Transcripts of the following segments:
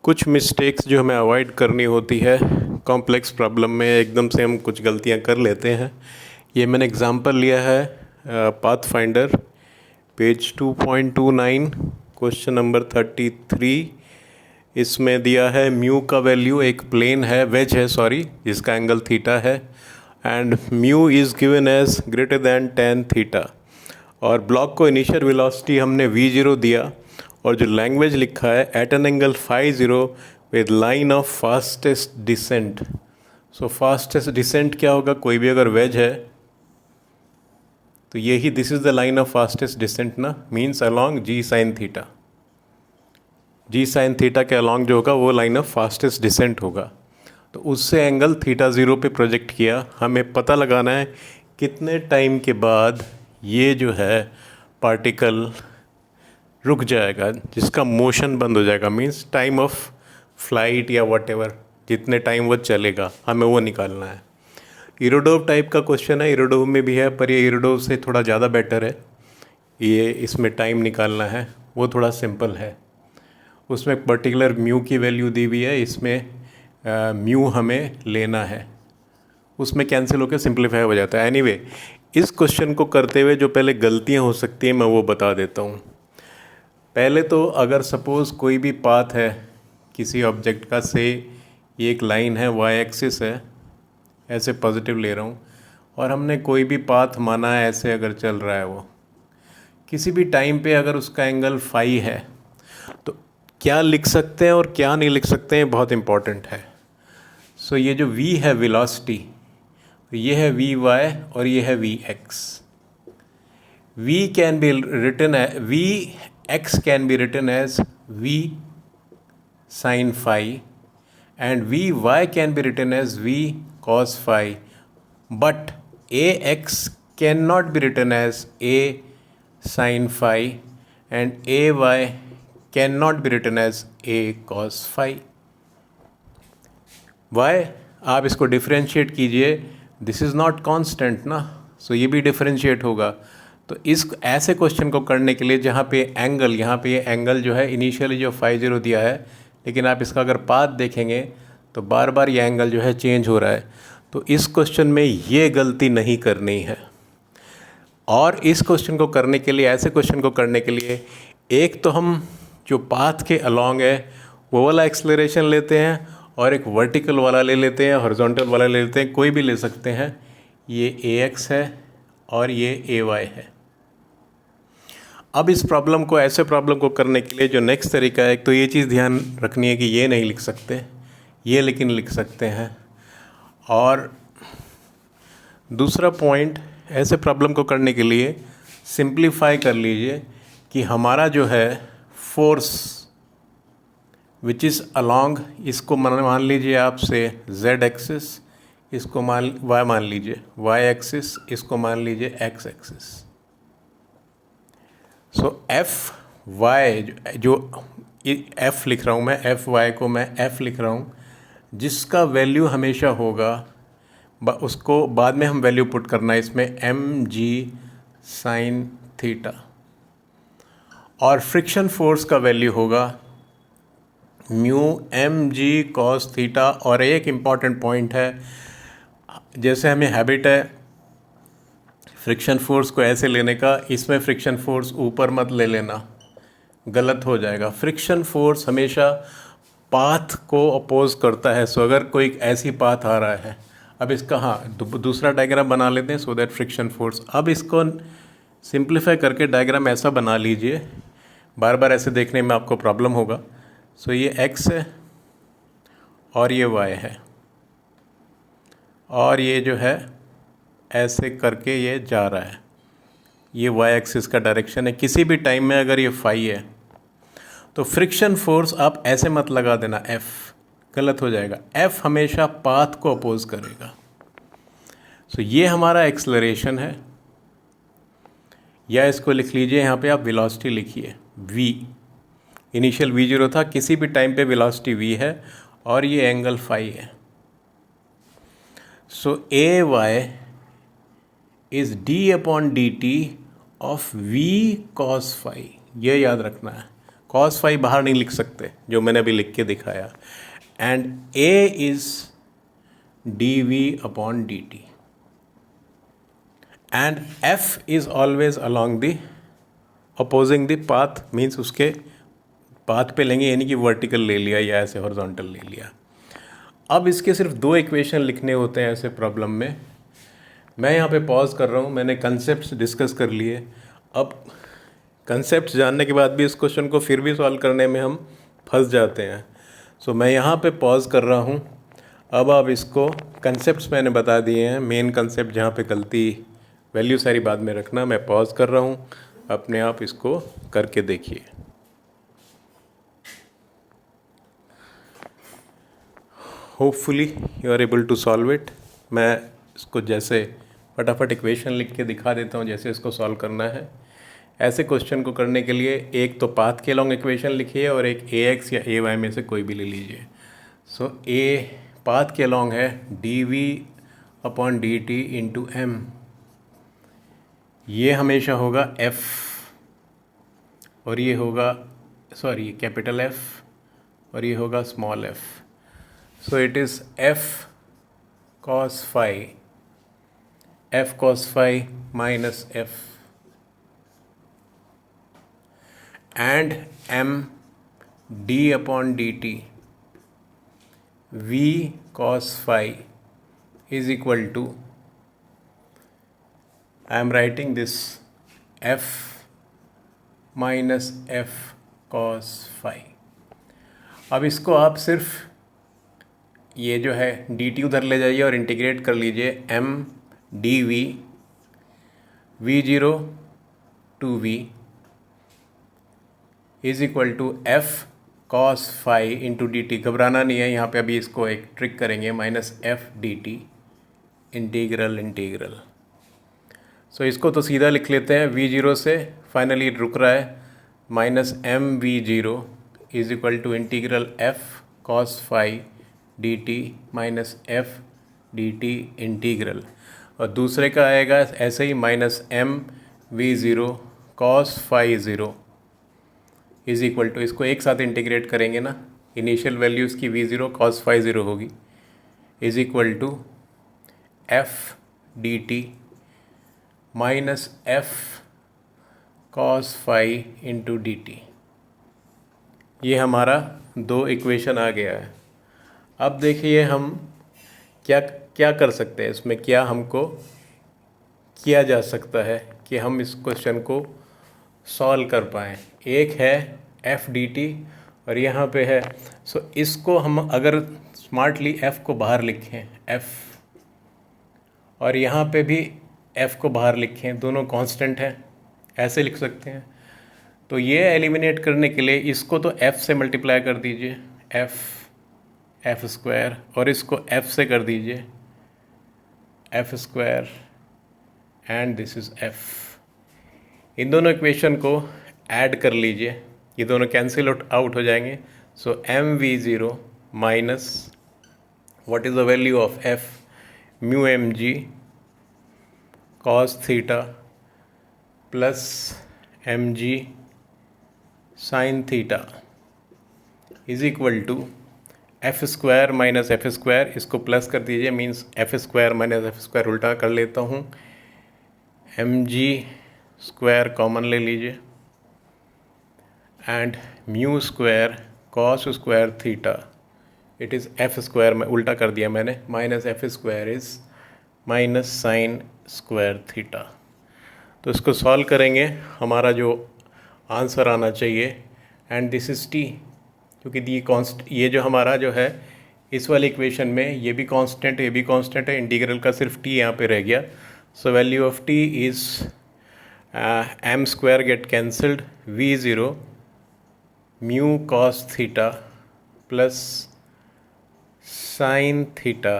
कुछ मिस्टेक्स जो हमें अवॉइड करनी होती है कॉम्प्लेक्स प्रॉब्लम में, एकदम से हम कुछ गलतियां कर लेते हैं। ये मैंने एग्जांपल लिया है path finder page 2.29 question number 33। इसमें दिया है म्यू का वैल्यू, एक प्लेन है, वेज है सॉरी, जिसका एंगल थीटा है and mu is given as greater than tan theta. और ब्लॉक को इनिशियल वेलोसिटी हमने v0 दिया और जो लैंग्वेज लिखा है at an angle phi zero with line of fastest descent. So fastest descent क्या होगा, कोई भी अगर वेज है तो यही this is the line of fastest descent ना, means along g sine theta. G sine theta के अलॉन्ग जो होगा वो लाइन ऑफ फास्टेस्ट डिसेंट होगा। तो उससे एंगल थीटा ज़ीरो पे प्रोजेक्ट किया। हमें पता लगाना है कितने टाइम के बाद ये जो है पार्टिकल रुक जाएगा, जिसका मोशन बंद हो जाएगा, मीन्स टाइम ऑफ फ्लाइट या वट एवर, जितने टाइम वो चलेगा हमें वो निकालना है। इरोडोव टाइप का क्वेश्चन है, इरोडोव में भी है पर ये इरोडोव से थोड़ा ज़्यादा बेटर है। ये इसमें टाइम निकालना है, वो थोड़ा सिंपल है। उसमें एक पर्टिकुलर म्यू की वैल्यू दी हुई है, इसमें म्यू हमें लेना है, उसमें कैंसिल होकर सिंप्लीफाई हो जाता है। एनीवे, इस क्वेश्चन को करते हुए जो पहले गलतियाँ हो सकती हैं मैं वो बता देता हूँ। पहले तो अगर सपोज़ कोई भी पाथ है किसी ऑब्जेक्ट का, से ये एक लाइन है, वाई एक्सिस है, ऐसे पॉजिटिव ले रहा हूँ, और हमने कोई भी पाथ माना है ऐसे अगर चल रहा है वो, किसी भी टाइम पे अगर उसका एंगल फाई है तो क्या लिख सकते हैं और क्या नहीं लिख सकते हैं, बहुत इम्पॉर्टेंट है। सो ये जो v है वेलोसिटी, ये है वी वाई और ये है v x. v can be written v x can be written as v sin phi and vy can be written as v cos phi, but ax cannot be written as a sin phi and ay cannot be written as a cos phi. Why? आप इसको differentiate कीजिए, this is not constant ना, सो ये भी differentiate होगा। तो इस ऐसे क्वेश्चन को करने के लिए जहाँ पे एंगल, यहाँ पे ये एंगल जो है इनिशियली जो फाई ज़ीरो दिया है, लेकिन आप इसका अगर पाथ देखेंगे तो बार बार ये एंगल जो है चेंज हो रहा है, तो इस क्वेश्चन में ये गलती नहीं करनी है। और इस क्वेश्चन को करने के लिए, ऐसे क्वेश्चन को करने के लिए, एक तो हम जो पाथ के अलॉन्ग है वो वाला एक्सलरेशन लेते हैं और एक वर्टिकल वाला ले लेते हैं, हॉरिजॉन्टल वाला ले लेते हैं, कोई भी ले सकते हैं। ये ax है और ये ay है। अब इस प्रॉब्लम को, ऐसे प्रॉब्लम को करने के लिए जो नेक्स्ट तरीका है, एक तो ये चीज़ ध्यान रखनी है कि ये नहीं लिख सकते, ये लेकिन लिख सकते हैं। और दूसरा पॉइंट, ऐसे प्रॉब्लम को करने के लिए सिंप्लीफाई कर लीजिए कि हमारा जो है फोर्स विच इज़ अलॉन्ग, इसको मान लीजिए आप से z एक्सिस, इसको y मान लीजिए y एक्सिस, इसको मान लीजिए x एक्सिस। सो एफ वाई जो f लिख रहा हूँ मैं, एफ वाई को मैं f लिख रहा हूँ, जिसका वैल्यू हमेशा होगा, उसको बाद में हम वैल्यू पुट करना है इसमें, mg साइन थीटा। और फ्रिक्शन फोर्स का वैल्यू होगा म्यू mg कॉस थीटा। और एक इम्पॉर्टेंट पॉइंट है, जैसे हमें हैबिट है फ्रिक्शन फोर्स को ऐसे लेने का, इसमें फ्रिक्शन फोर्स ऊपर मत ले लेना, गलत हो जाएगा। फ्रिक्शन फोर्स हमेशा पाथ को अपोज करता है। सो अगर कोई ऐसी पाथ आ रहा है, अब इसका दूसरा डायग्राम बना लेते हैं, सो दैट फ्रिक्शन फोर्स, अब इसको सिंप्लीफाई करके डायग्राम ऐसा बना लीजिए, बार बार ऐसे देखने में आपको प्रॉब्लम होगा। सो ये x है और ये y है, और ये जो है ऐसे करके ये जा रहा है, ये y एक्सिस का डायरेक्शन है। किसी भी टाइम में अगर ये फाई है तो फ्रिक्शन फोर्स आप ऐसे मत लगा देना F, गलत हो जाएगा। F हमेशा पाथ को अपोज करेगा। सो ये हमारा एक्सलरेशन है, या इसको लिख लीजिए यहाँ पे आप वेलोसिटी लिखिए v, इनिशियल v0 था, किसी भी टाइम पे वेलोसिटी v है और ये एंगल फाई है। So ay is d upon dt of v cos phi, ये याद रखना है। cos फाई बाहर नहीं लिख सकते जो मैंने अभी लिख के दिखाया, and a is dv upon dt and f is always along the opposing the path, means उसके पाथ पे लेंगे, यानी कि वर्टिकल ले लिया या ऐसे हॉरिजॉन्टल ले लिया। अब इसके सिर्फ 2 इक्वेशन लिखने होते हैं ऐसे प्रॉब्लम में। मैं यहाँ पे पॉज कर रहा हूँ, मैंने कंसेप्ट डिस्कस कर लिए। अब कंसेप्ट जानने के बाद भी इस क्वेश्चन को फिर भी सॉल्व करने में हम फंस जाते हैं। सो मैं यहाँ पे पॉज कर रहा हूँ। अब आप इसको कंसेप्ट्स मैंने बता दिए हैं, मेन कंसेप्ट जहाँ पे गलती, वैल्यू सारी बाद में रखना। मैं पॉज कर रहा हूँ, अपने आप इसको करके देखिए। Hopefully you are able to solve it. मैं इसको जैसे फटाफट इक्वेशन लिख के दिखा देता हूँ जैसे इसको सॉल्व करना है। ऐसे क्वेश्चन को करने के लिए एक तो पाथ के लॉन्ग इक्वेशन लिखिए और एक ए एक्स या ए वाई में से कोई भी ले लीजिए। सो ए पाथ के लॉन्ग है d v upon d t into m, ये हमेशा होगा एफ और ये होगा कैपिटल एफ और ये होगा small F. So it is F cos phi minus F and m d upon dt v cos phi is equal to, I am writing this f minus f cos phi। अब इसको आप सिर्फ ये जो है dt उधर ले जाइए और इंटीग्रेट कर लीजिए m dv v0 to v is equal to f cos phi into D t. घबराना नहीं है, यहाँ पे अभी इसको एक ट्रिक करेंगे, minus F D T integral. So इसको तो सीधा लिख लेते हैं, वी जीरो से फाइनली रुक रहा है, minus M V zero is equal to integral F cos phi D T minus F D T integral, और दूसरे का आएगा ऐसे ही minus M V zero cos phi zero is equal to, इसको एक साथ इंटीग्रेट करेंगे ना, इनिशियल वैल्यू इसकी V zero cos phi zero होगी, is equal to F D T minus F cos phi into D T. ये हमारा 2 equation आ गया है। अब देखिए हम क्या क्या कर सकते हैं इसमें, क्या हमको किया जा सकता है कि हम इस क्वेश्चन को सॉल्व कर पाएँ। एक है एफ डी टी और यहाँ पे है, सो इसको हम अगर स्मार्टली एफ़ को बाहर लिखें एफ़, और यहाँ पे भी एफ़ को बाहर लिखें, दोनों कांस्टेंट हैं, ऐसे लिख सकते हैं। तो ये एलिमिनेट करने के लिए इसको तो एफ़ से मल्टीप्लाई कर दीजिए, एफ़ स्क्वायर, और इसको एफ़ से कर दीजिए F square, and this is F. इन दोनों इक्वेशन को ऐड कर लीजिए, ये दोनों कैंसिल आउट हो जाएंगे। So M V zero minus what is the value of F, mu M G cos theta plus M G sine theta is equal to F square minus F square, इसको plus कर दीजिए, means F square minus F square उल्टा कर लेता हूँ, M G square common ले लीजिए, and mu square cos square theta, it is F square में उल्टा कर दिया मैंने, minus F square is minus sine square theta. तो इसको सॉल्व करेंगे, हमारा जो आंसर आना चाहिए, एंड दिस इज़ टी, क्योंकि ये जो हमारा जो है इस वाली इक्वेशन में ये भी कांस्टेंट ये भी कांस्टेंट है, इंटीग्रल का सिर्फ टी यहाँ पे रह गया। So value of t is m square get cancelled, v zero mu cos theta plus sine theta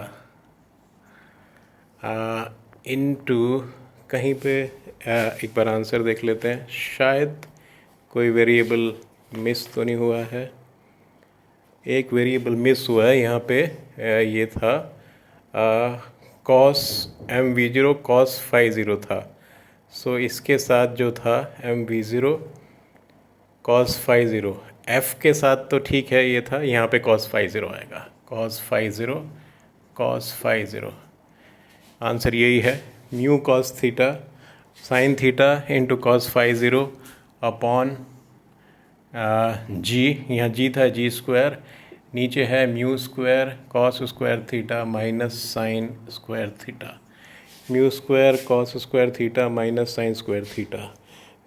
into, कहीं पे एक बार आंसर देख लेते हैं, शायद कोई वेरिएबल मिस तो नहीं हुआ है। एक वेरिएबल मिस हुआ है यहाँ पे, ये था cos M V zero cos phi zero था। सो इसके साथ जो था M V zero cos phi zero, F के साथ तो ठीक है ये था, यहाँ पे कॉस फाई ज़ीरो आएगा, cos phi zero, cos phi zero. Answer यही है, mu cos theta sine theta into cos phi zero upon G, यहाँ जी था जी स्क्वायर, नीचे है mu square cos square theta minus sine square theta, mu square cos square theta minus sine square theta,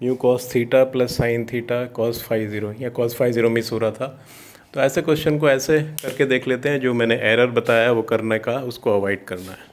mu cos theta plus sine theta cos phi zero, या cos phi zero miss हो रहा था। तो ऐसे question को ऐसे करके देख लेते हैं, जो मैंने एरर बताया वो करने का उसको अवॉइड करना है।